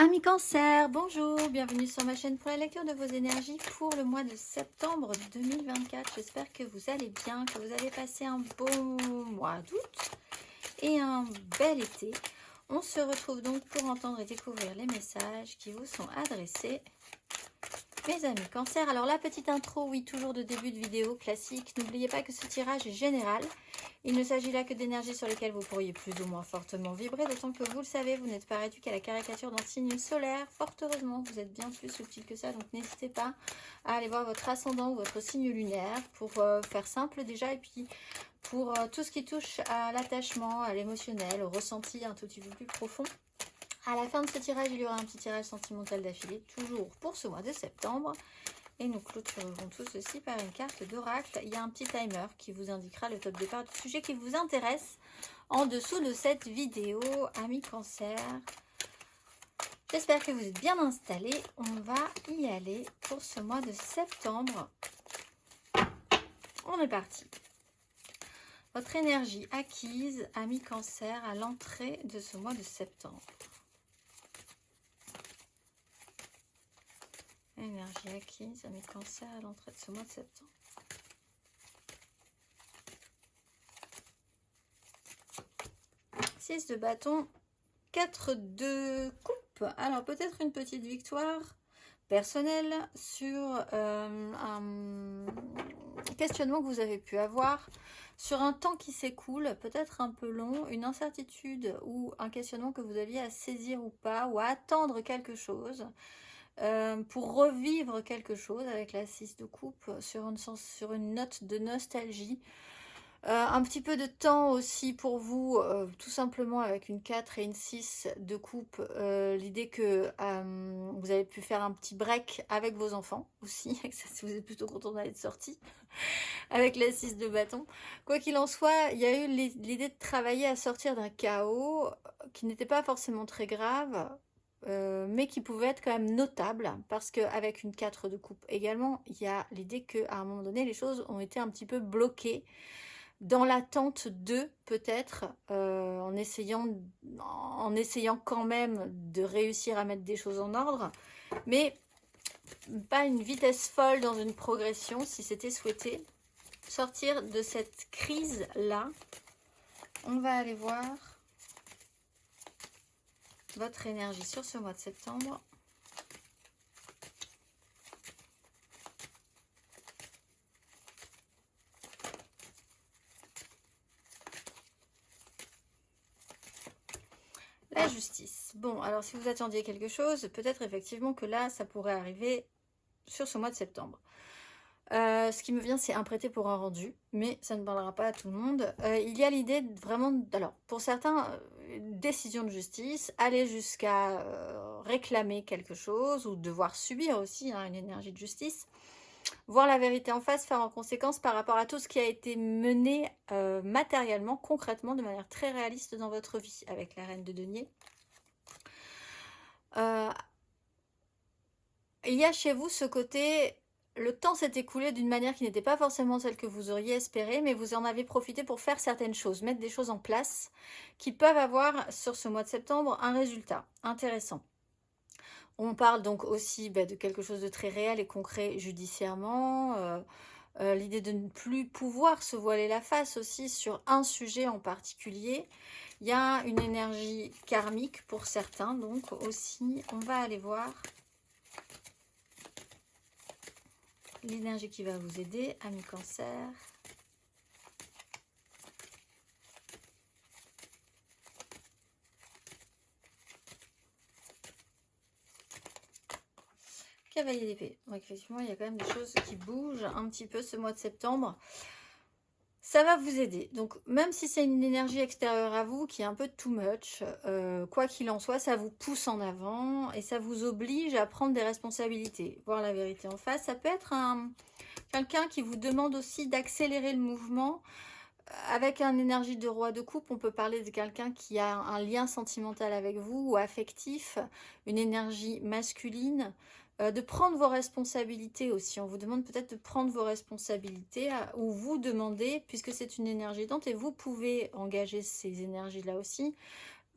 Amis Cancer, bonjour, bienvenue sur ma chaîne pour la lecture de vos énergies pour le mois de septembre 2024. J'espère que vous allez bien, que vous avez passé un bon mois d'août et un bel été. On se retrouve donc pour entendre et découvrir les messages qui vous sont adressés, mes amis Cancer. Alors la petite intro, oui, toujours de début de vidéo classique. N'oubliez pas que ce tirage est général. Il ne s'agit là que d'énergies sur lesquelles vous pourriez plus ou moins fortement vibrer, d'autant que vous le savez, vous n'êtes pas réduit qu'à la caricature d'un signe solaire. Fort heureusement, vous êtes bien plus subtil que ça, donc n'hésitez pas à aller voir votre ascendant ou votre signe lunaire pour faire simple déjà, et puis pour tout ce qui touche à l'attachement, à l'émotionnel, au ressenti un tout petit peu plus profond. À la fin de ce tirage, il y aura un petit tirage sentimental d'affilée, toujours pour ce mois de septembre. Et nous clôturerons tout ceci par une carte d'oracle. Il y a un petit timer qui vous indiquera le top départ du sujet qui vous intéresse en dessous de cette vidéo, amis Cancer. J'espère que vous êtes bien installés. On va y aller pour ce mois de septembre. On est parti. Votre énergie acquise, amis Cancer, à l'entrée de ce mois de septembre. Énergie acquise, amis Cancer, à l'entrée de ce mois de septembre. Six de bâton, 4 de coupe. Alors peut-être une petite victoire personnelle sur un questionnement que vous avez pu avoir, sur un temps qui s'écoule, peut-être un peu long, une incertitude ou un questionnement que vous aviez à saisir ou pas, ou à attendre quelque chose. Pour revivre quelque chose avec la 6 de coupe sur une note de nostalgie. Un petit peu de temps aussi pour vous, tout simplement avec une 4 et une 6 de coupe. L'idée que vous avez pu faire un petit break avec vos enfants aussi. Si vous êtes plutôt content d'aller de sortie avec la 6 de bâton. Quoi qu'il en soit, il y a eu l'idée de travailler à sortir d'un chaos qui n'était pas forcément très grave, mais qui pouvait être quand même notable, parce qu'avec une 4 de coupe également, il y a l'idée qu'à un moment donné, les choses ont été un petit peu bloquées dans l'attente de, peut-être, en essayant quand même de réussir à mettre des choses en ordre, mais pas une vitesse folle dans une progression, si c'était souhaité. Sortir de cette crise-là, on va aller voir votre énergie sur ce mois de septembre. La justice. Bon, alors si vous attendiez quelque chose, peut-être effectivement que là, ça pourrait arriver sur ce mois de septembre. Ce qui me vient, c'est un prêté pour un rendu, mais ça ne parlera pas à tout le monde. Il y a l'idée vraiment, alors pour certains, décision de justice, aller jusqu'à réclamer quelque chose ou devoir subir aussi une énergie de justice, voir la vérité en face, faire en conséquence par rapport à tout ce qui a été mené matériellement, concrètement, de manière très réaliste dans votre vie, avec la reine de denier. Il y a chez vous ce côté, le temps s'est écoulé d'une manière qui n'était pas forcément celle que vous auriez espérée, mais vous en avez profité pour faire certaines choses, mettre des choses en place qui peuvent avoir sur ce mois de septembre un résultat intéressant. On parle donc aussi de quelque chose de très réel et concret judiciairement, l'idée de ne plus pouvoir se voiler la face aussi sur un sujet en particulier. Il y a une énergie karmique pour certains, donc aussi, on va aller voir l'énergie qui va vous aider, amis Cancer. Cavalier d'épée. Donc effectivement, il y a quand même des choses qui bougent un petit peu ce mois de septembre. Ça va vous aider. Donc même si c'est une énergie extérieure à vous qui est un peu too much, quoi qu'il en soit, ça vous pousse en avant et ça vous oblige à prendre des responsabilités. Voir la vérité en face. Ça peut être quelqu'un qui vous demande aussi d'accélérer le mouvement. Avec une énergie de roi de coupe, on peut parler de quelqu'un qui a un lien sentimental avec vous ou affectif, une énergie masculine, de prendre vos responsabilités aussi. On vous demande peut-être de prendre vos responsabilités ou vous demandez, puisque c'est une énergie aidante et vous pouvez engager ces énergies-là aussi,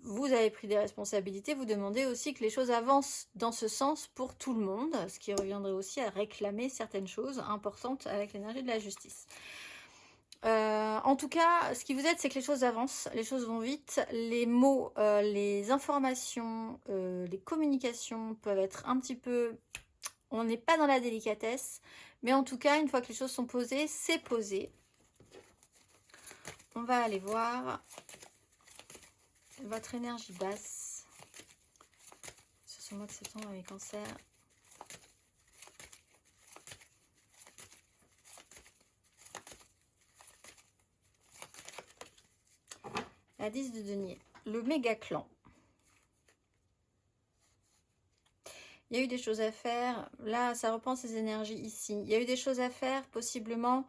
vous avez pris des responsabilités, vous demandez aussi que les choses avancent dans ce sens pour tout le monde, ce qui reviendrait aussi à réclamer certaines choses importantes avec l'énergie de la justice. En tout cas, ce qui vous aide, c'est que les choses avancent, les choses vont vite, les mots, les informations, les communications peuvent être un petit peu... On n'est pas dans la délicatesse, mais en tout cas, une fois que les choses sont posées, c'est posé. On va aller voir votre énergie basse sur ce mois de septembre avec Cancer. La 10 de denier, le méga clan. Il y a eu des choses à faire. Là, ça reprend ses énergies ici. Il y a eu des choses à faire, possiblement,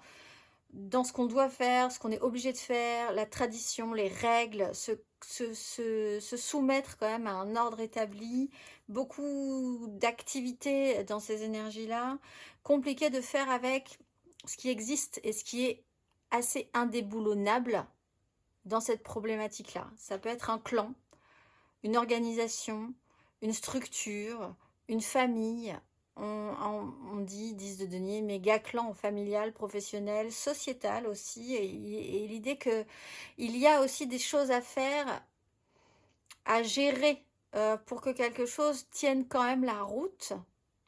dans ce qu'on doit faire, ce qu'on est obligé de faire, la tradition, les règles, se soumettre quand même à un ordre établi. Beaucoup d'activités dans ces énergies-là. Compliqué de faire avec ce qui existe et ce qui est assez indéboulonnable dans cette problématique-là. Ça peut être un clan, une organisation, une structure, une famille. On dit 10 de denier, méga clan familial, professionnel, sociétal aussi. Et l'idée qu'il y a aussi des choses à faire, à gérer pour que quelque chose tienne quand même la route.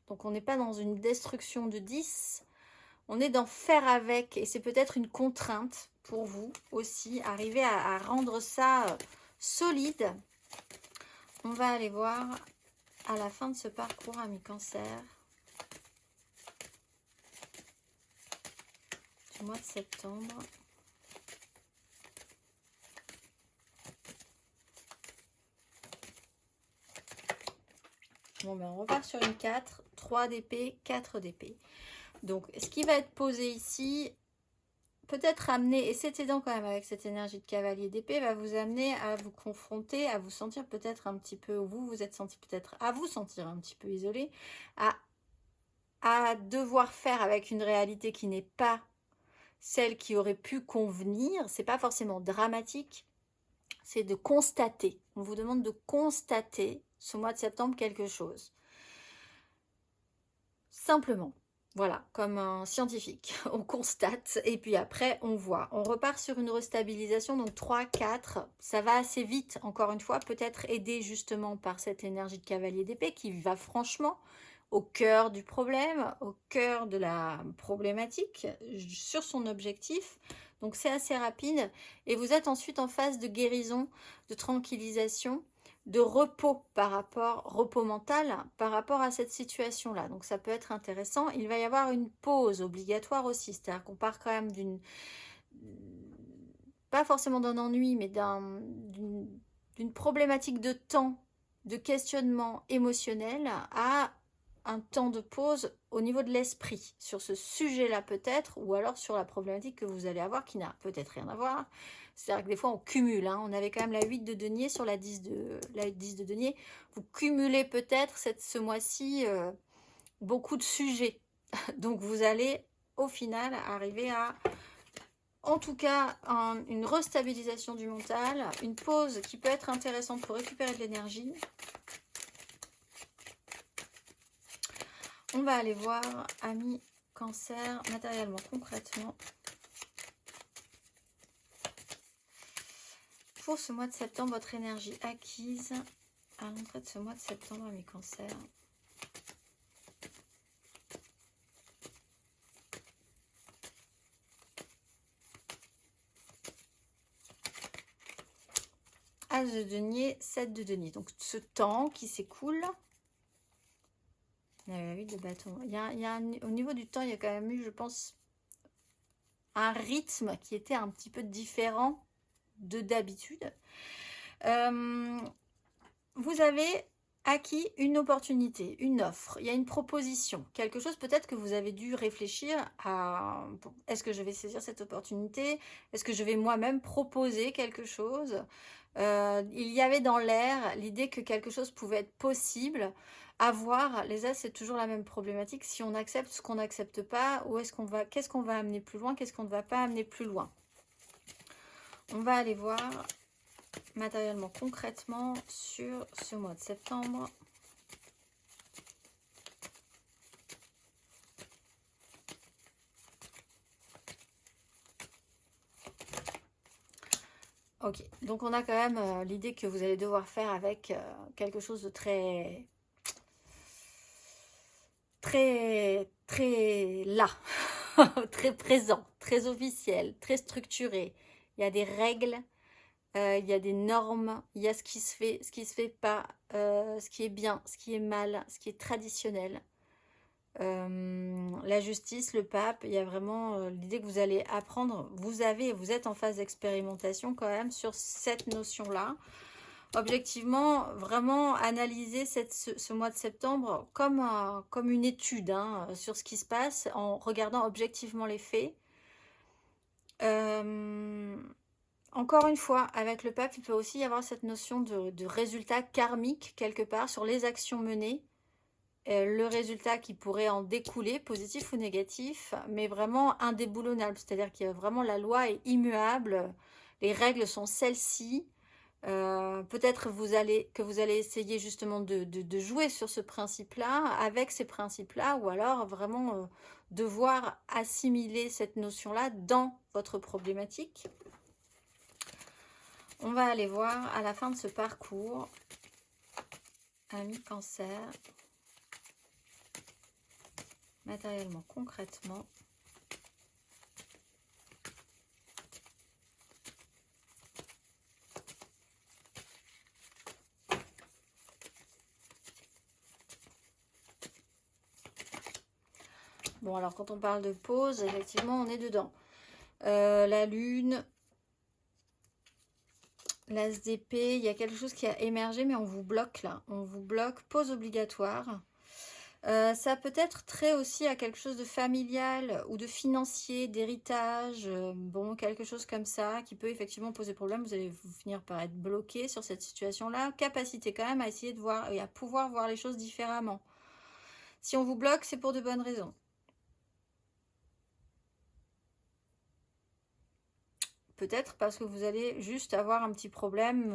Donc on n'est pas dans une destruction de 10. On est dans faire avec, et c'est peut-être une contrainte pour vous aussi, arriver à rendre ça solide. On va aller voir à la fin de ce parcours, amis Cancer, du mois de septembre. Bon, ben on repart sur une 4, 3 d'épée, 4 d'épée. Donc, ce qui va être posé ici, peut-être amener, et cet aidant quand même avec cette énergie de cavalier d'épée, va vous amener à vous confronter, à vous sentir peut-être un petit peu, vous vous êtes senti peut-être à vous sentir un petit peu isolé, à devoir faire avec une réalité qui n'est pas celle qui aurait pu convenir. C'est pas forcément dramatique, c'est de constater. On vous demande de constater ce mois de septembre quelque chose. Simplement. Voilà, comme un scientifique, on constate et puis après on voit. On repart sur une restabilisation, donc 3, 4, ça va assez vite, encore une fois, peut-être aidé justement par cette énergie de cavalier d'épée qui va franchement au cœur du problème, au cœur de la problématique, sur son objectif. Donc c'est assez rapide et vous êtes ensuite en phase de guérison, de tranquillisation, de repos repos mental par rapport à cette situation-là. Donc ça peut être intéressant. Il va y avoir une pause obligatoire aussi, c'est-à-dire qu'on part quand même pas forcément d'un ennui, mais d'une problématique de temps, de questionnement émotionnel à un temps de pause au niveau de l'esprit, sur ce sujet-là peut-être, ou alors sur la problématique que vous allez avoir qui n'a peut-être rien à voir. C'est-à-dire que des fois on cumule, hein. On avait quand même la 8 de denier sur la 10 de denier. Vous cumulez peut-être ce mois-ci beaucoup de sujets. Donc vous allez au final arriver à, en tout cas, une restabilisation du mental, une pause qui peut être intéressante pour récupérer de l'énergie. On va aller voir, amis Cancer, matériellement, concrètement. Pour ce mois de septembre, votre énergie acquise à l'entrée de ce mois de septembre, amis Cancer. As de denier, 7 de denier. Donc ce temps qui s'écoule. Il y a 8 de bâton. Au niveau du temps, il y a quand même eu, je pense, un rythme qui était un petit peu différent de d'habitude. Vous avez acquis une opportunité, une offre, il y a une proposition, quelque chose peut-être que vous avez dû réfléchir à, est-ce que je vais saisir cette opportunité, est-ce que je vais moi-même proposer quelque chose. Il y avait dans l'air l'idée que quelque chose pouvait être possible. À voir, les As, c'est toujours la même problématique, si on accepte ce qu'on n'accepte pas, où est-ce qu'on va, qu'est-ce qu'on va amener plus loin, qu'est-ce qu'on ne va pas amener plus loin. On va aller voir matériellement, concrètement, sur ce mois de septembre. Ok, donc on a quand même l'idée que vous allez devoir faire avec quelque chose de très là, très présent, très officiel, très structuré. Il y a des règles, il y a des normes, il y a ce qui se fait pas, ce qui est bien, ce qui est mal, ce qui est traditionnel. La justice, le pape, il y a vraiment l'idée que vous allez apprendre. Vous êtes en phase d'expérimentation quand même sur cette notion-là. Objectivement, vraiment analyser ce mois de septembre comme une étude hein, sur ce qui se passe en regardant objectivement les faits. Encore une fois, avec le pape, il peut aussi y avoir cette notion de résultat karmique quelque part sur les actions menées. Le résultat qui pourrait en découler, positif ou négatif, mais vraiment indéboulonnable. C'est-à-dire que vraiment la loi est immuable, les règles sont celles-ci. Peut-être que vous allez essayer justement de jouer sur ce principe-là, avec ces principes-là, ou alors vraiment devoir assimiler cette notion-là dans votre problématique. On va aller voir à la fin de ce parcours, ami Cancer, matériellement, concrètement. Bon, alors quand on parle de pause, effectivement, on est dedans. La lune, l'as d'épée, il y a quelque chose qui a émergé, mais on vous bloque là. On vous bloque, pause obligatoire. Ça peut être trait aussi à quelque chose de familial ou de financier, d'héritage, bon, quelque chose comme ça qui peut effectivement poser problème. Vous allez finir par être bloqué sur cette situation-là. Capacité quand même à essayer de voir et à pouvoir voir les choses différemment. Si on vous bloque, c'est pour de bonnes raisons. Peut-être parce que vous allez juste avoir un petit problème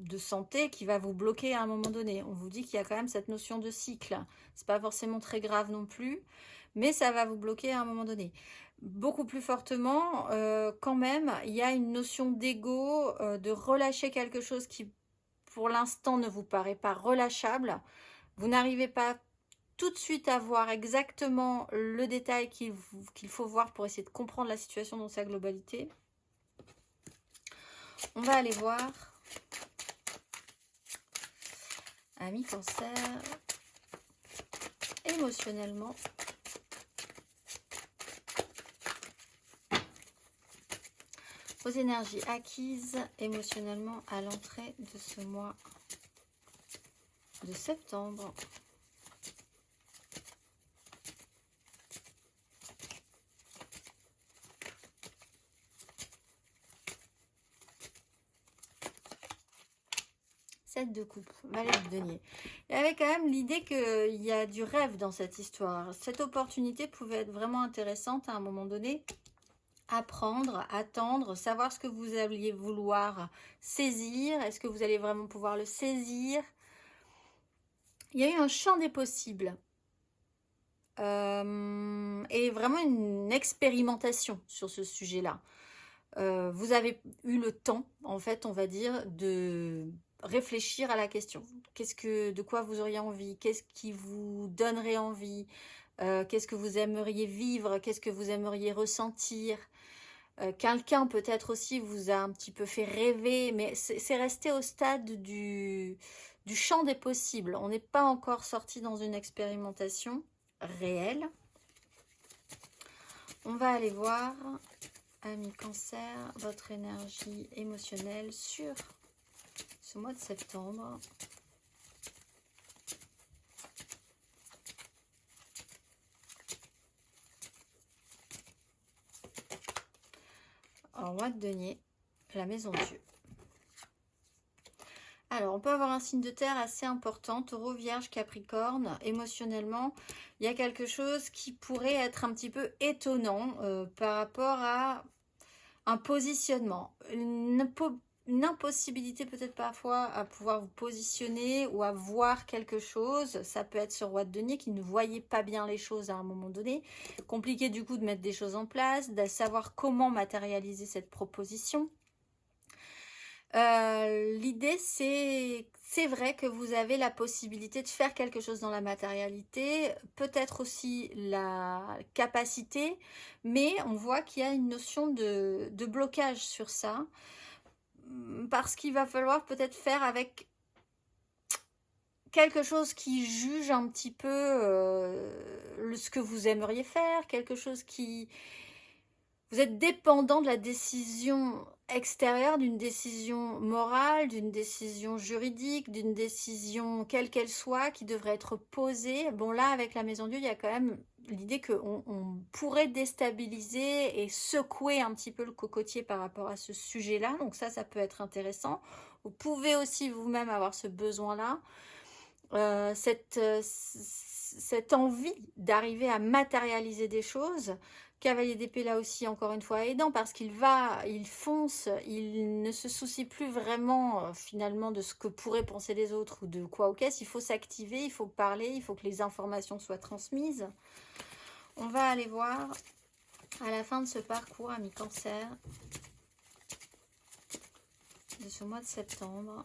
de santé qui va vous bloquer à un moment donné. On vous dit qu'il y a quand même cette notion de cycle. C'est pas forcément très grave non plus, mais ça va vous bloquer à un moment donné. Beaucoup plus fortement, quand même, il y a une notion d'ego, de relâcher quelque chose qui, pour l'instant, ne vous paraît pas relâchable. Vous n'arrivez pas tout de suite à voir exactement le détail qu'il faut voir pour essayer de comprendre la situation dans sa globalité. On va aller voir, ami Cancer, émotionnellement. Vos énergies acquises émotionnellement à l'entrée de ce mois de septembre. De coupe, valet de denier. Il y avait quand même l'idée qu'il y a du rêve dans cette histoire. Cette opportunité pouvait être vraiment intéressante à un moment donné. Apprendre, attendre, savoir ce que vous alliez vouloir saisir. Est-ce que vous allez vraiment pouvoir le saisir? Il y a eu un champ des possibles. Et vraiment une expérimentation sur ce sujet-là. Vous avez eu le temps, en fait, on va dire, de réfléchir à la question. De quoi vous auriez envie? Qu'est-ce qui vous donnerait envie? Qu'est-ce que vous aimeriez vivre? Qu'est-ce que vous aimeriez ressentir? Quelqu'un peut-être aussi vous a un petit peu fait rêver, mais c'est resté au stade du champ des possibles. On n'est pas encore sorti dans une expérimentation réelle. On va aller voir, ami Cancer, votre énergie émotionnelle sur ce mois de septembre. En mois de denier, la maison Dieu. Alors, on peut avoir un signe de terre assez important, Taureau, Vierge, Capricorne. Émotionnellement, il y a quelque chose qui pourrait être un petit peu étonnant par rapport à un positionnement. une impossibilité peut-être parfois à pouvoir vous positionner ou à voir quelque chose. Ça peut être ce roi de denier qui ne voyait pas bien les choses à un moment donné. Compliqué du coup de mettre des choses en place, de savoir comment matérialiser cette proposition. L'idée, c'est vrai que vous avez la possibilité de faire quelque chose dans la matérialité, peut-être aussi la capacité, mais on voit qu'il y a une notion de blocage sur ça, parce qu'il va falloir peut-être faire avec quelque chose qui juge un petit peu ce que vous aimeriez faire, quelque chose qui... Vous êtes dépendant de la décision extérieure, d'une décision morale, d'une décision juridique, d'une décision quelle qu'elle soit, qui devrait être posée. Bon, là, avec la Maison Dieu, il y a quand même l'idée qu'on pourrait déstabiliser et secouer un petit peu le cocotier par rapport à ce sujet-là. Donc ça peut être intéressant. Vous pouvez aussi vous-même avoir ce besoin-là. Cette envie d'arriver à matérialiser des choses. Cavalier d'épée là aussi encore une fois aidant parce qu'il fonce, il ne se soucie plus vraiment finalement de ce que pourraient penser les autres ou de quoi ou qu'est-ce. Il faut s'activer, il faut parler, il faut que les informations soient transmises. On va aller voir à la fin de ce parcours, amis Cancer, de ce mois de septembre.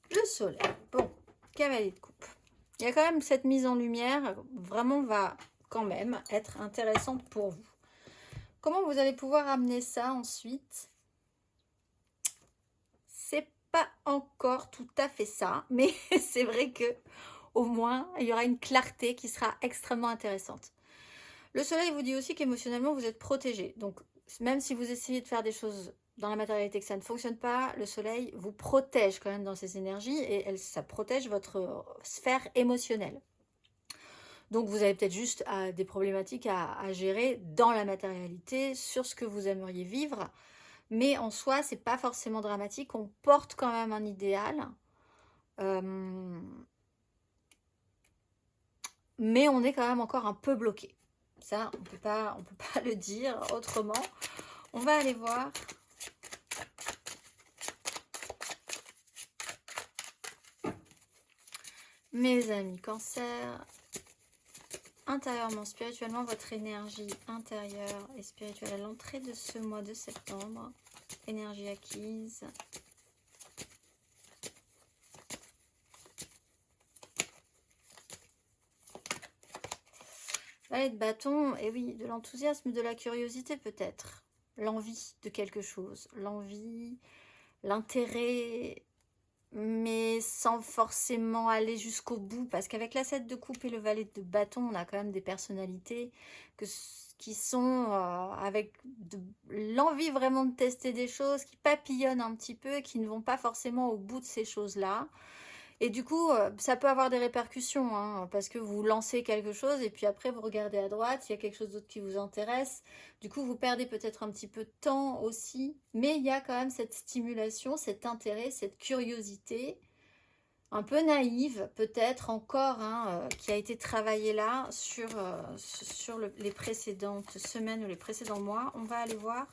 Le soleil. Bon, cavalier de coupe. Il y a quand même cette mise en lumière, vraiment va quand même être intéressante pour vous. Comment vous allez pouvoir amener ça ensuite? C'est pas encore tout à fait ça, mais c'est vrai que au moins, il y aura une clarté qui sera extrêmement intéressante. Le soleil vous dit aussi qu'émotionnellement, vous êtes protégé. Donc, même si vous essayez de faire des choses dans la matérialité que ça ne fonctionne pas, le soleil vous protège quand même dans ses énergies et ça protège votre sphère émotionnelle. Donc, vous avez peut-être juste des problématiques à gérer dans la matérialité sur ce que vous aimeriez vivre. Mais en soi, c'est pas forcément dramatique. On porte quand même un idéal. Mais on est quand même encore un peu bloqué. Ça, on peut pas le dire autrement. On va aller voir. Mes amis Cancer, intérieurement, spirituellement, votre énergie intérieure et spirituelle à l'entrée de ce mois de septembre. Énergie acquise. Valet de bâton, et oui, de l'enthousiasme, de la curiosité peut-être. L'envie de quelque chose, l'envie, l'intérêt, mais sans forcément aller jusqu'au bout. Parce qu'avec la 7 de coupe et le valet de bâton, on a quand même des personnalités qui sont avec l'envie vraiment de tester des choses, qui papillonnent un petit peu et qui ne vont pas forcément au bout de ces choses-là. Et du coup, ça peut avoir des répercussions, hein, parce que vous lancez quelque chose et puis après vous regardez à droite, il y a quelque chose d'autre qui vous intéresse. Du coup, vous perdez peut-être un petit peu de temps aussi, mais il y a quand même cette stimulation, cet intérêt, cette curiosité, un peu naïve peut-être encore, hein, qui a été travaillée là sur les précédentes semaines ou les précédents mois. On va aller voir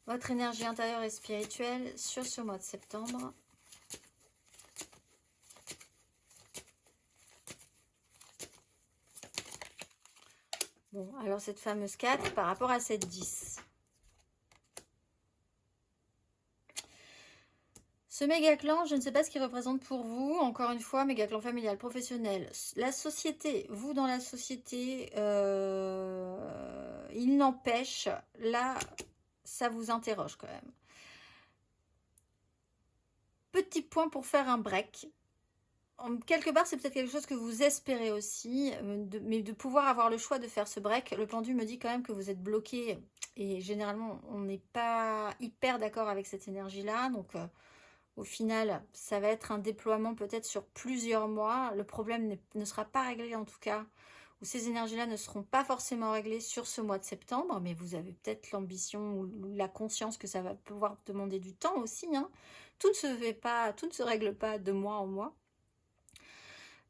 votre énergie intérieure et spirituelle sur ce mois de septembre. Bon, alors cette fameuse 4 par rapport à cette 10. Ce méga clan, je ne sais pas ce qu'il représente pour vous. Encore une fois, méga clan familial, professionnel. La société, vous dans la société, il n'empêche, là, ça vous interroge quand même. Petit point pour faire un break. Quelque part, c'est peut-être quelque chose que vous espérez aussi, mais de pouvoir avoir le choix de faire ce break. Le pendu me dit quand même que vous êtes bloqué et généralement, on n'est pas hyper d'accord avec cette énergie-là. Donc, au final, ça va être un déploiement peut-être sur plusieurs mois. Le problème ne sera pas réglé en tout cas, ou ces énergies-là ne seront pas forcément réglées sur ce mois de septembre, mais vous avez peut-être l'ambition ou la conscience que ça va pouvoir demander du temps aussi, hein. Tout ne se règle pas de mois en mois.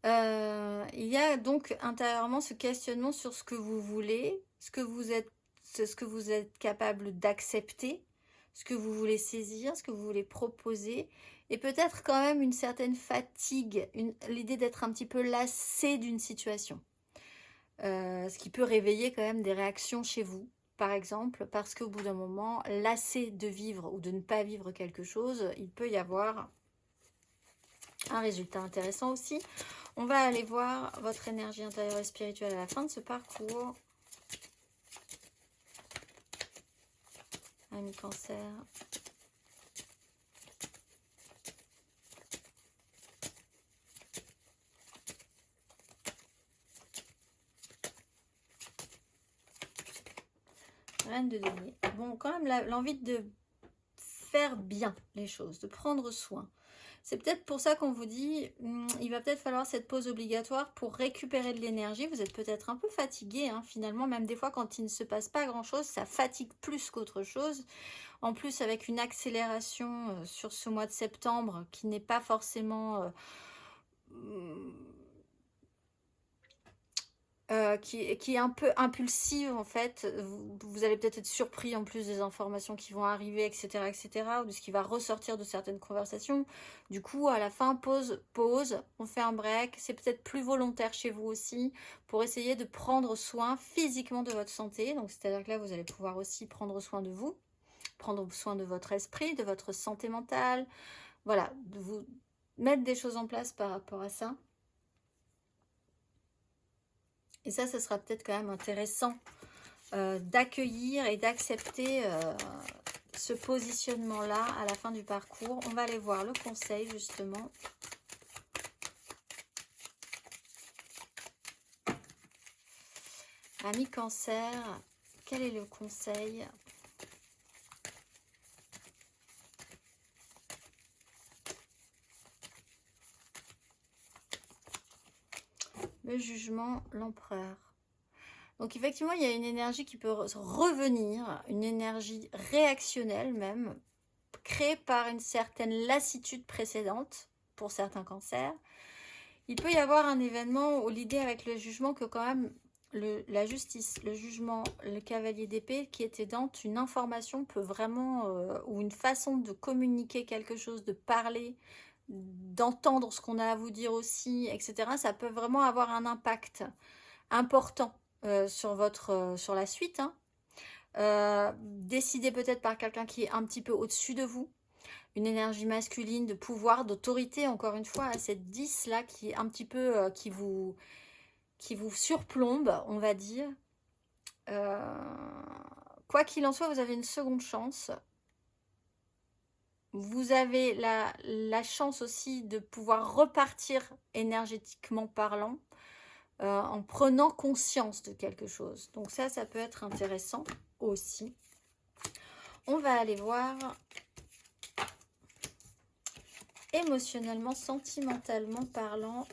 Il y a donc intérieurement ce questionnement sur ce que vous voulez, ce que vous êtes capable d'accepter, ce que vous voulez saisir, ce que vous voulez proposer, et peut-être quand même une certaine fatigue, l'idée d'être un petit peu lassé d'une situation. Ce qui peut réveiller quand même des réactions chez vous, par exemple, parce qu'au bout d'un moment, lassé de vivre ou de ne pas vivre quelque chose, il peut y avoir un résultat intéressant aussi. On va aller voir votre énergie intérieure et spirituelle à la fin de ce parcours. Ami Cancer. Reine de denier. Bon, quand même l'envie de faire bien les choses, de prendre soin. C'est peut-être pour ça qu'on vous dit, il va peut-être falloir cette pause obligatoire pour récupérer de l'énergie. Vous êtes peut-être un peu fatigué, hein, finalement, même des fois quand il ne se passe pas grand-chose, ça fatigue plus qu'autre chose. En plus, avec une accélération sur ce mois de septembre qui n'est pas forcément... qui est un peu impulsive en fait. Vous allez peut-être être surpris en plus des informations qui vont arriver, etc., ou de ce qui va ressortir de certaines conversations. Du coup, à la fin, pause, on fait un break. C'est peut-être plus volontaire chez vous aussi pour essayer de prendre soin physiquement de votre santé. Donc, c'est-à-dire que là, vous allez pouvoir aussi prendre soin de vous, prendre soin de votre esprit, de votre santé mentale. Voilà, de vous mettre des choses en place par rapport à ça. Et ça sera peut-être quand même intéressant d'accueillir et d'accepter ce positionnement-là à la fin du parcours. On va aller voir le conseil, justement. Ami Cancer, quel est le conseil ? Le jugement, l'empereur. Donc effectivement, il y a une énergie qui peut revenir, une énergie réactionnelle même, créée par une certaine lassitude précédente pour certains cancers. Il peut y avoir un événement où l'idée avec le jugement que quand même la justice, le jugement, le cavalier d'épée qui était dans une information peut vraiment, ou une façon de communiquer quelque chose, de parler, d'entendre ce qu'on a à vous dire aussi, etc. Ça peut vraiment avoir un impact important sur la suite. Décidé peut-être par quelqu'un qui est un petit peu au-dessus de vous. Une énergie masculine de pouvoir, d'autorité, encore une fois, à cette 10 là qui est un petit peu, qui vous surplombe, on va dire. Quoi qu'il en soit, vous avez une seconde chance. Vous avez la chance aussi de pouvoir repartir énergétiquement parlant en prenant conscience de quelque chose. Donc ça peut être intéressant aussi. On va aller voir émotionnellement, sentimentalement parlant.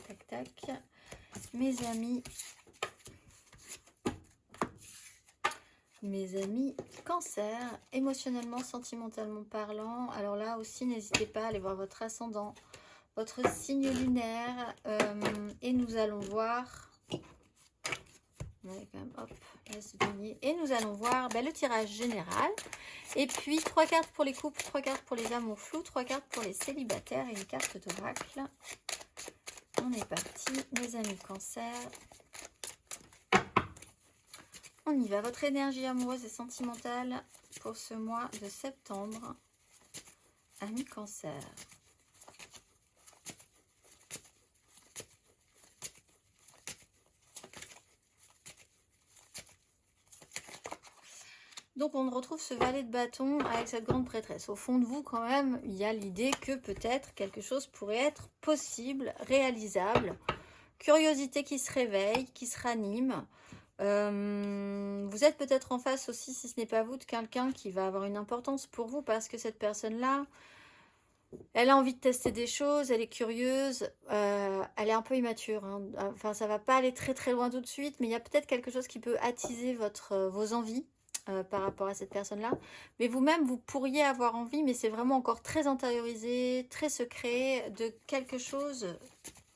Tac, tac. Mes amis Cancer, émotionnellement, sentimentalement parlant. Alors là aussi, n'hésitez pas à aller voir votre ascendant, votre signe lunaire. Et nous allons voir... quand même, hop, et nous allons voir le tirage général. Et puis, 3 cartes pour les couples, 3 cartes pour les amours flous, 3 cartes pour les célibataires et une carte d'oracle. On est parti, mes amis Cancer. On y va. Votre énergie amoureuse et sentimentale pour ce mois de septembre. Amis Cancer. Donc on retrouve ce valet de bâton avec cette grande prêtresse. Au fond de vous, quand même, il y a l'idée que peut-être quelque chose pourrait être possible, réalisable. Curiosité qui se réveille, qui se ranime. Vous êtes peut-être en face aussi, si ce n'est pas vous, de quelqu'un qui va avoir une importance pour vous parce que cette personne-là, elle a envie de tester des choses, elle est curieuse, elle est un peu immature. Hein. Enfin, ça va pas aller très très loin tout de suite, mais il y a peut-être quelque chose qui peut attiser vos envies. par rapport à cette personne-là. Mais vous-même, vous pourriez avoir envie, mais c'est vraiment encore très intériorisé, très secret, de quelque chose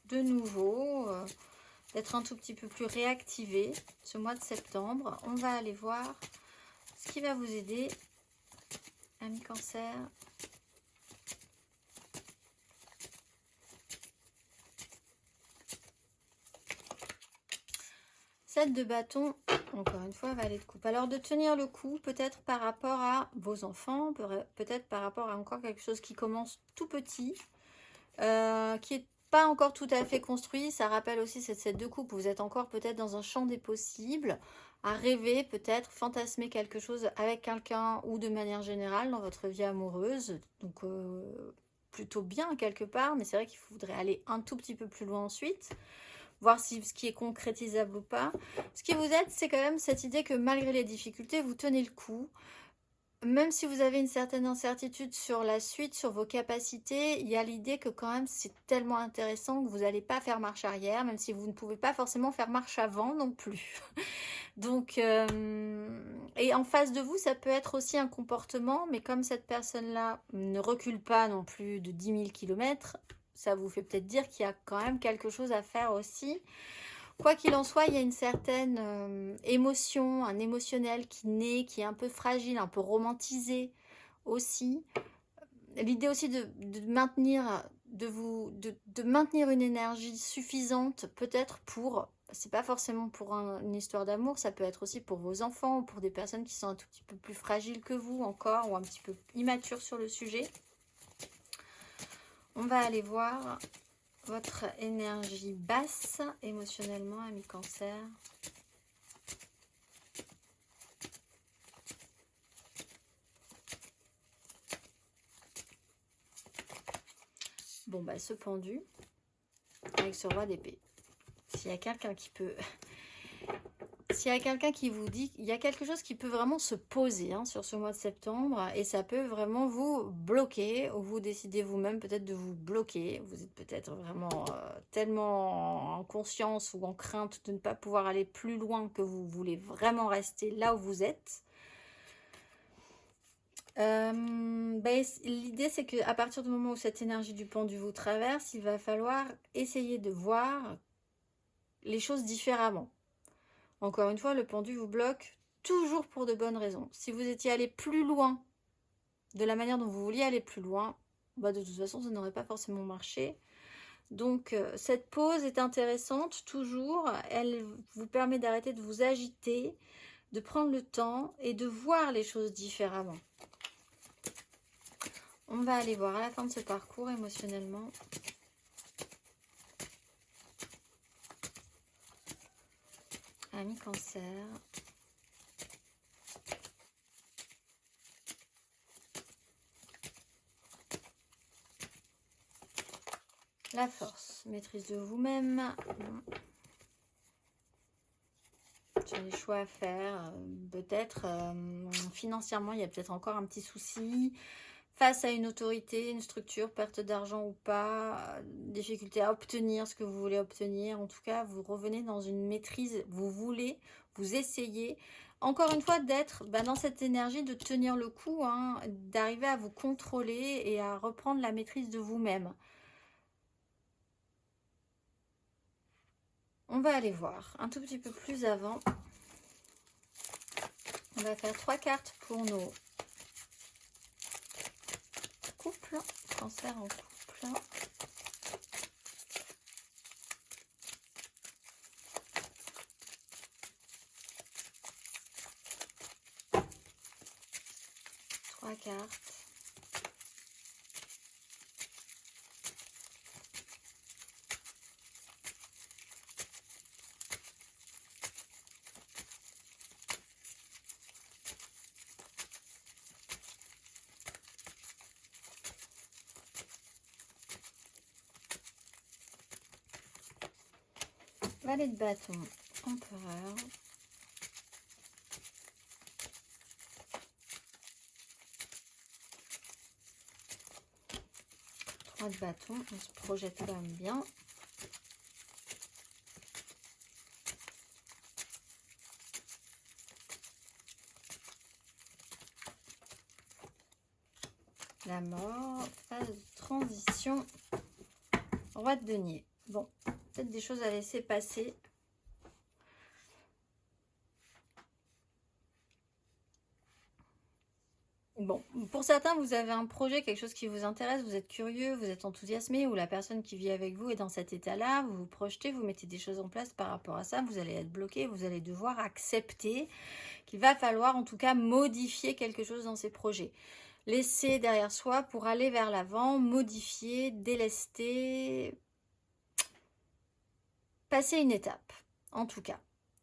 de nouveau, d'être un tout petit peu plus réactivé ce mois de septembre. On va aller voir ce qui va vous aider, amis Cancer. 7 de bâton, encore une fois, valet de coupe. Alors de tenir le coup, peut-être par rapport à vos enfants, peut-être par rapport à encore quelque chose qui commence tout petit, qui n'est pas encore tout à fait construit. Ça rappelle aussi cette 7 de coupe. Vous êtes encore peut-être dans un champ des possibles, à rêver, peut-être fantasmer quelque chose avec quelqu'un ou de manière générale dans votre vie amoureuse. Donc plutôt bien quelque part, mais c'est vrai qu'il faudrait aller un tout petit peu plus loin ensuite. Voir si ce qui est concrétisable ou pas. Ce qui vous aide, c'est quand même cette idée que malgré les difficultés, vous tenez le coup. Même si vous avez une certaine incertitude sur la suite, sur vos capacités, il y a l'idée que quand même c'est tellement intéressant que vous n'allez pas faire marche arrière, même si vous ne pouvez pas forcément faire marche avant non plus. Donc, et en face de vous, ça peut être aussi un comportement, mais comme cette personne-là ne recule pas non plus de 10 000 km, ça vous fait peut-être dire qu'il y a quand même quelque chose à faire aussi. Quoi qu'il en soit, il y a une certaine émotion, un émotionnel qui naît, qui est un peu fragile, un peu romantisé aussi. L'idée aussi de maintenir, de maintenir une énergie suffisante, peut-être pour, c'est pas forcément pour une histoire d'amour, ça peut être aussi pour vos enfants ou pour des personnes qui sont un tout petit peu plus fragiles que vous encore ou un petit peu immatures sur le sujet. On va aller voir votre énergie basse émotionnellement, amis Cancer. Bon, bah, ce pendu avec ce roi d'épée. S'il y a quelqu'un qui peut... S'il y a quelqu'un qui vous dit qu'il y a quelque chose qui peut vraiment se poser sur ce mois de septembre et ça peut vraiment vous bloquer ou vous décidez vous-même peut-être de vous bloquer. Vous êtes peut-être vraiment tellement en conscience ou en crainte de ne pas pouvoir aller plus loin que vous voulez vraiment rester là où vous êtes. L'idée c'est qu'à partir du moment où cette énergie du pendu vous traverse, il va falloir essayer de voir les choses différemment. Encore une fois, le pendu vous bloque toujours pour de bonnes raisons. Si vous étiez allé plus loin de la manière dont vous vouliez aller plus loin, bah de toute façon, ça n'aurait pas forcément marché. Donc, cette pause est intéressante toujours. Elle vous permet d'arrêter de vous agiter, de prendre le temps et de voir les choses différemment. On va aller voir à la fin de ce parcours émotionnellement. Amis Cancer. La force, maîtrise de vous-même. Sur les choix à faire. Peut-être financièrement, il y a peut-être encore un petit souci. Face à une autorité, une structure, perte d'argent ou pas, difficulté à obtenir ce que vous voulez obtenir. En tout cas, vous revenez dans une maîtrise, vous essayez. Encore une fois, d'être dans cette énergie de tenir le coup, d'arriver à vous contrôler et à reprendre la maîtrise de vous-même. On va aller voir un tout petit peu plus avant. On va faire 3 cartes pour nos couple, Cancer en couple. Trois cartes. Valet de bâton, empereur. Trois de bâton, on se projette quand même bien. La mort, phase de transition, roi de denier. Bon, peut-être des choses à laisser passer. Bon, pour certains, vous avez un projet, quelque chose qui vous intéresse, vous êtes curieux, vous êtes enthousiasmé, ou la personne qui vit avec vous est dans cet état-là, vous vous projetez, vous mettez des choses en place par rapport à ça, vous allez être bloqué, vous allez devoir accepter qu'il va falloir en tout cas modifier quelque chose dans ces projets. Laisser derrière soi pour aller vers l'avant, modifier, délester, passer une étape, en tout cas,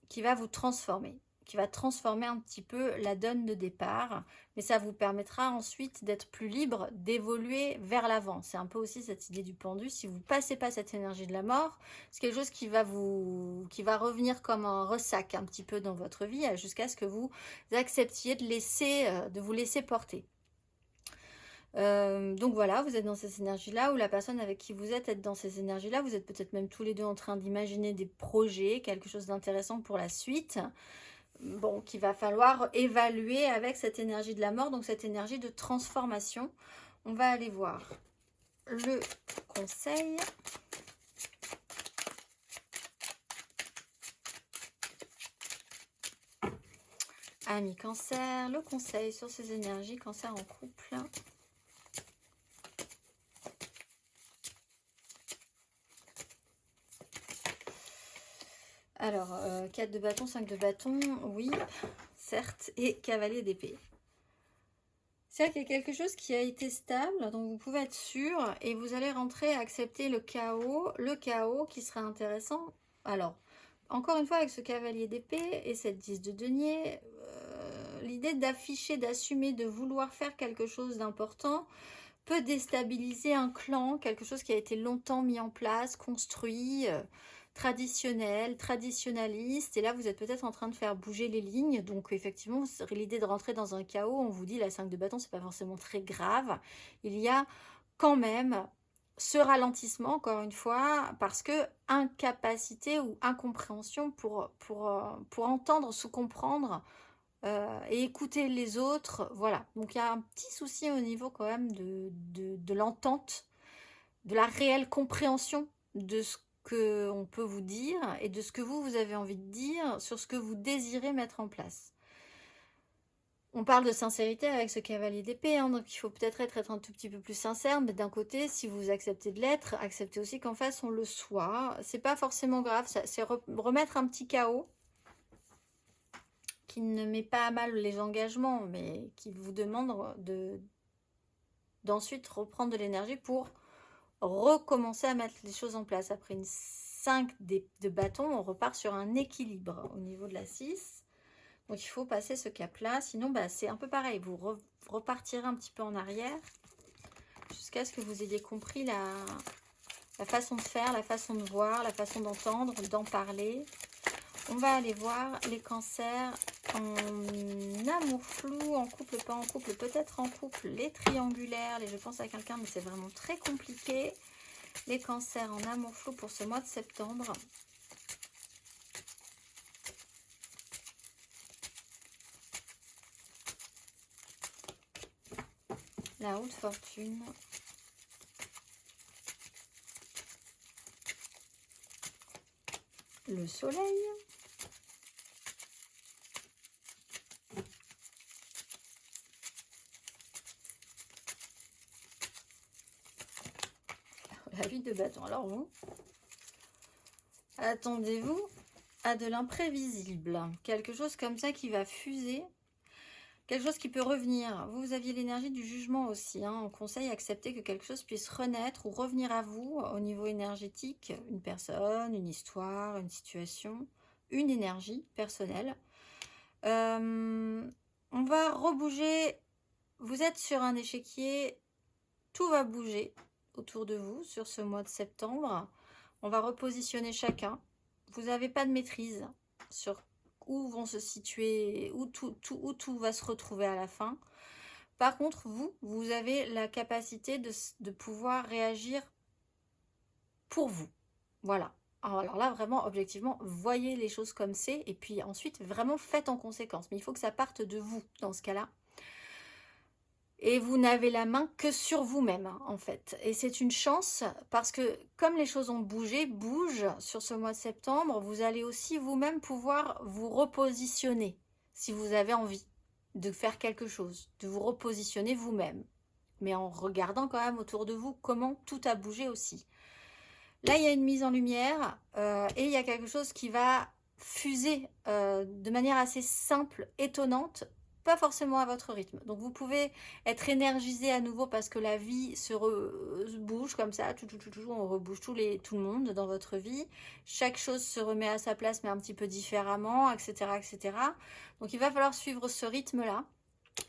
qui va vous transformer, qui va transformer un petit peu la donne de départ, mais ça vous permettra ensuite d'être plus libre, d'évoluer vers l'avant. C'est un peu aussi cette idée du pendu. Si vous ne passez pas cette énergie de la mort, c'est quelque chose qui va revenir comme un ressac un petit peu dans votre vie, jusqu'à ce que vous acceptiez de vous laisser porter. Donc voilà, vous êtes dans ces énergies-là, ou la personne avec qui vous êtes dans ces énergies-là. Vous êtes peut-être même tous les deux en train d'imaginer des projets, quelque chose d'intéressant pour la suite. Bon, qu'il va falloir évaluer avec cette énergie de la mort, donc cette énergie de transformation. On va aller voir le conseil. Ami Cancer, le conseil sur ces énergies, Cancer en couple. Alors, 4 de bâton, 5 de bâton, oui, certes, et cavalier d'épée. C'est-à-dire qu'il y a quelque chose qui a été stable, donc vous pouvez être sûr, et vous allez rentrer à accepter le chaos qui sera intéressant. Alors, encore une fois, avec ce cavalier d'épée et cette 10 de denier, l'idée d'afficher, d'assumer, de vouloir faire quelque chose d'important peut déstabiliser un clan, quelque chose qui a été longtemps mis en place, construit, traditionnel, traditionnaliste, et là vous êtes peut-être en train de faire bouger les lignes, donc effectivement l'idée de rentrer dans un chaos, on vous dit la 5 de bâton, c'est pas forcément très grave, il y a quand même ce ralentissement, encore une fois, parce que incapacité ou incompréhension pour entendre, se comprendre, et écouter les autres, voilà. Donc il y a un petit souci au niveau quand même de l'entente, de la réelle compréhension de ce qu'on peut vous dire et de ce que vous avez envie de dire sur ce que vous désirez mettre en place. On parle de sincérité avec ce cavalier d'épée, hein, donc il faut peut-être être un tout petit peu plus sincère, mais d'un côté, si vous acceptez de l'être, acceptez aussi qu'en face on le soit. C'est pas forcément grave, c'est remettre un petit chaos qui ne met pas à mal les engagements, mais qui vous demande d'ensuite reprendre de l'énergie pour recommencer à mettre les choses en place. Après une 5 de bâton, on repart sur un équilibre au niveau de la 6. Donc il faut passer ce cap-là, sinon c'est un peu pareil, vous repartirez un petit peu en arrière jusqu'à ce que vous ayez compris la façon de faire, la façon de voir, la façon d'entendre, d'en parler. On va aller voir les cancers en amour flou, en couple, pas en couple, peut-être en couple, les triangulaires, je pense à quelqu'un, mais c'est vraiment très compliqué. Les cancers en amour flou pour ce mois de septembre. La haute fortune. Le soleil. La 8 de bâton. Alors vous, attendez-vous à de l'imprévisible. Quelque chose comme ça qui va fuser. Quelque chose qui peut revenir. Vous aviez l'énergie du jugement aussi. On conseille d'accepter que quelque chose puisse renaître ou revenir à vous au niveau énergétique. Une personne, une histoire, une situation, une énergie personnelle. On va rebouger. Vous êtes sur un échiquier. Tout va bouger autour de vous sur ce mois de septembre. On va repositionner chacun. Vous n'avez pas de maîtrise sur où vont se situer, où tout va se retrouver à la fin. Par contre, vous avez la capacité de pouvoir réagir pour vous. Voilà. Alors là, vraiment, objectivement, voyez les choses comme c'est, et puis ensuite, vraiment, faites en conséquence. Mais il faut que ça parte de vous, dans ce cas-là. Et vous n'avez la main que sur vous-même, hein, en fait. Et c'est une chance parce que comme les choses ont bougé, bougent sur ce mois de septembre, vous allez aussi vous-même pouvoir vous repositionner si vous avez envie de faire quelque chose, de vous repositionner vous-même. Mais en regardant quand même autour de vous comment tout a bougé aussi. Là, il y a une mise en lumière et il y a quelque chose qui va fuser de manière assez simple, étonnante, pas forcément à votre rythme. Donc vous pouvez être énergisé à nouveau parce que la vie se bouge comme ça, on rebouge tout le monde dans votre vie. Chaque chose se remet à sa place mais un petit peu différemment, etc., etc. Donc il va falloir suivre ce rythme-là.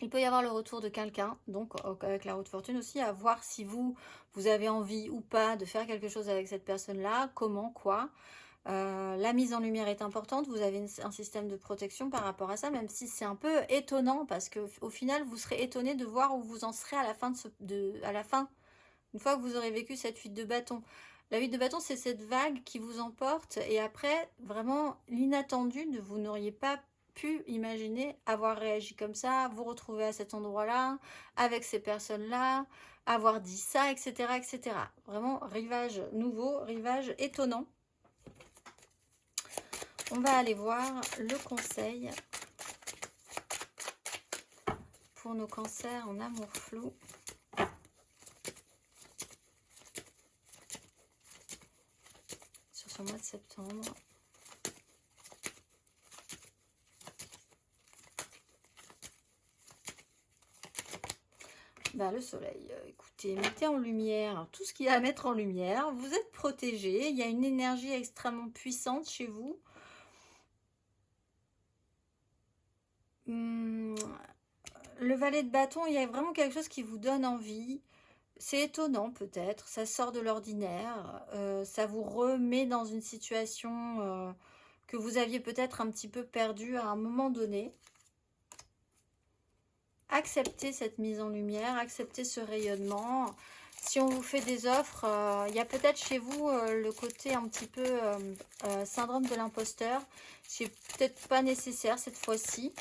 Il peut y avoir le retour de quelqu'un, donc avec la roue de fortune aussi, à voir si vous avez envie ou pas de faire quelque chose avec cette personne-là, comment, quoi. La mise en lumière est importante, vous avez un système de protection par rapport à ça, même si c'est un peu étonnant, parce qu'au final, vous serez étonné de voir où vous en serez à la fin, une fois que vous aurez vécu cette fuite de bâton. La fuite de bâton, c'est cette vague qui vous emporte, et après, vraiment, l'inattendu, vous n'auriez pas pu imaginer avoir réagi comme ça, vous retrouver à cet endroit-là, avec ces personnes-là, avoir dit ça, etc., etc. Vraiment, rivage nouveau, rivage étonnant. On va aller voir le conseil pour nos cancers en amour flou. Sur ce mois de septembre. Bah, le soleil, écoutez, mettez en lumière tout ce qu'il y a à mettre en lumière. Vous êtes protégé, il y a une énergie extrêmement puissante chez vous. Le valet de bâton, il y a vraiment quelque chose qui vous donne envie. C'est étonnant peut-être, ça sort de l'ordinaire, ça vous remet dans une situation que vous aviez peut-être un petit peu perdue à un moment donné. Acceptez cette mise en lumière, acceptez ce rayonnement. Si on vous fait des offres, il y a peut-être chez vous le côté un petit peu syndrome de l'imposteur. C'est peut-être pas nécessaire cette fois-ci.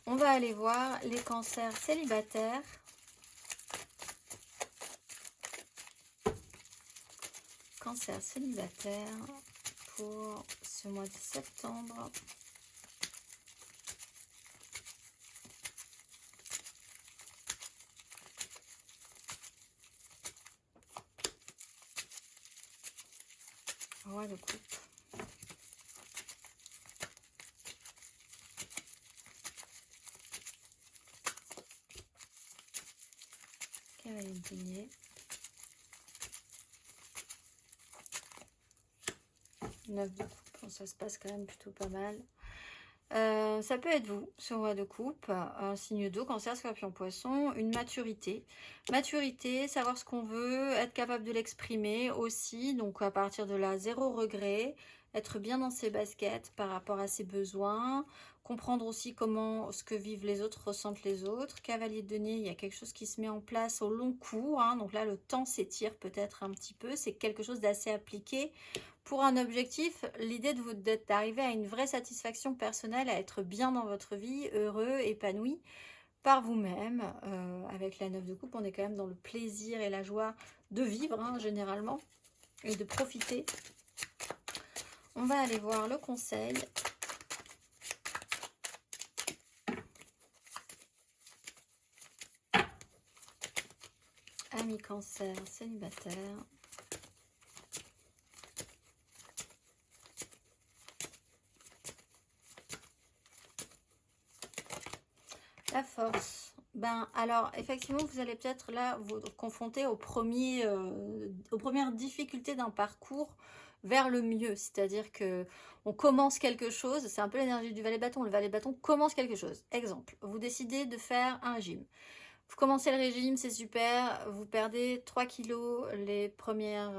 On va aller voir les cancers célibataires. Cancer célibataire pour ce mois de septembre. Roi de coupe. Cavalier de denier. 9 de coupe, ça se passe quand même plutôt pas mal. Ça peut être vous, ce roi de coupe, un signe d'eau, cancer, scorpion, poisson, une maturité. Maturité, savoir ce qu'on veut, être capable de l'exprimer aussi, donc à partir de là, zéro regret, être bien dans ses baskets par rapport à ses besoins, comprendre aussi comment ce que vivent les autres, ressentent les autres. Cavalier de denier, il y a quelque chose qui se met en place au long cours, hein, donc là le temps s'étire peut-être un petit peu, c'est quelque chose d'assez appliqué. Pour un objectif, l'idée d'arriver à une vraie satisfaction personnelle, à être bien dans votre vie, heureux, épanoui par vous-même. Avec la 9 de coupe, on est quand même dans le plaisir et la joie de vivre, hein, généralement, et de profiter. On va aller voir le conseil. Ami cancer célibataire. La force. Ben, alors, effectivement, vous allez peut-être là vous confronter aux premières difficultés d'un parcours vers le mieux. C'est-à-dire que on commence quelque chose, c'est un peu l'énergie du valet de bâton. Le valet de bâton commence quelque chose. Exemple, vous décidez de faire un régime. Vous commencez le régime, c'est super. Vous perdez 3 kilos les premières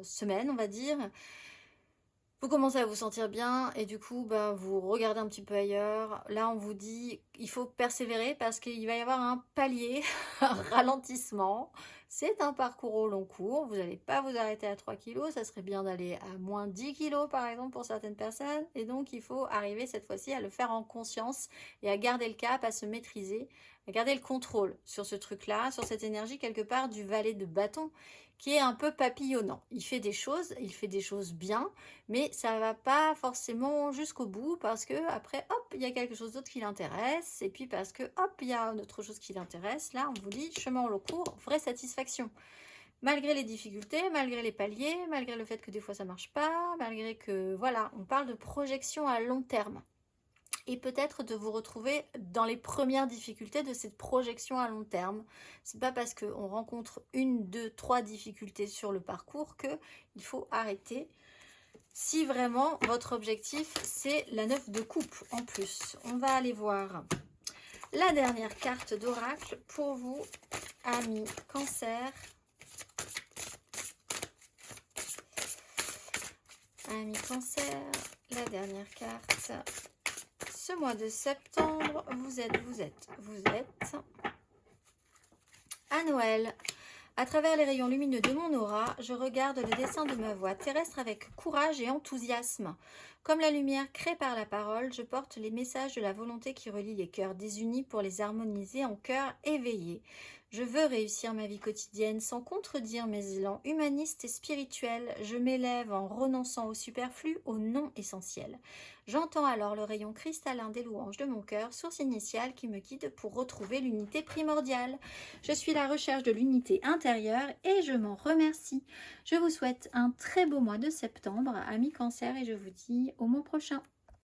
semaines, on va dire. Vous commencez à vous sentir bien et du coup, bah, vous regardez un petit peu ailleurs. Là, on vous dit il faut persévérer parce qu'il va y avoir un palier, un ralentissement. C'est un parcours au long cours, vous n'allez pas vous arrêter à 3 kilos, ça serait bien d'aller à moins 10 kilos par exemple pour certaines personnes, et donc il faut arriver cette fois-ci à le faire en conscience et à garder le cap, à se maîtriser, à garder le contrôle sur ce truc-là, sur cette énergie quelque part du valet de bâton qui est un peu papillonnant. Il fait des choses bien, mais ça ne va pas forcément jusqu'au bout parce que après, hop, il y a quelque chose d'autre qui l'intéresse, et puis parce que, hop, il y a une autre chose qui l'intéresse. Là, on vous dit, chemin au long cours, vraie satisfaction. Malgré les difficultés, malgré les paliers, malgré le fait que des fois ça marche pas, malgré que, voilà, on parle de projection à long terme. Et peut-être de vous retrouver dans les premières difficultés de cette projection à long terme. C'est pas parce qu'on rencontre 1, 2, 3 difficultés sur le parcours qu'il faut arrêter. Si vraiment votre objectif c'est la 9 de coupe en plus. On va aller voir la dernière carte d'oracle pour vous, amis Cancer. Amis Cancer, la dernière carte. Ce mois de septembre, vous êtes à Noël. À travers les rayons lumineux de mon aura, je regarde le dessin de ma voix terrestre avec courage et enthousiasme. Comme la lumière créée par la parole, je porte les messages de la volonté qui relie les cœurs désunis pour les harmoniser en cœur éveillé. Je veux réussir ma vie quotidienne sans contredire mes élans humanistes et spirituels. Je m'élève en renonçant au superflu, au non essentiel. J'entends alors le rayon cristallin des louanges de mon cœur, source initiale qui me guide pour retrouver l'unité primordiale. Je suis à la recherche de l'unité intérieure et je m'en remercie. Je vous souhaite un très beau mois de septembre, amis Cancer, et je vous dis au mois prochain.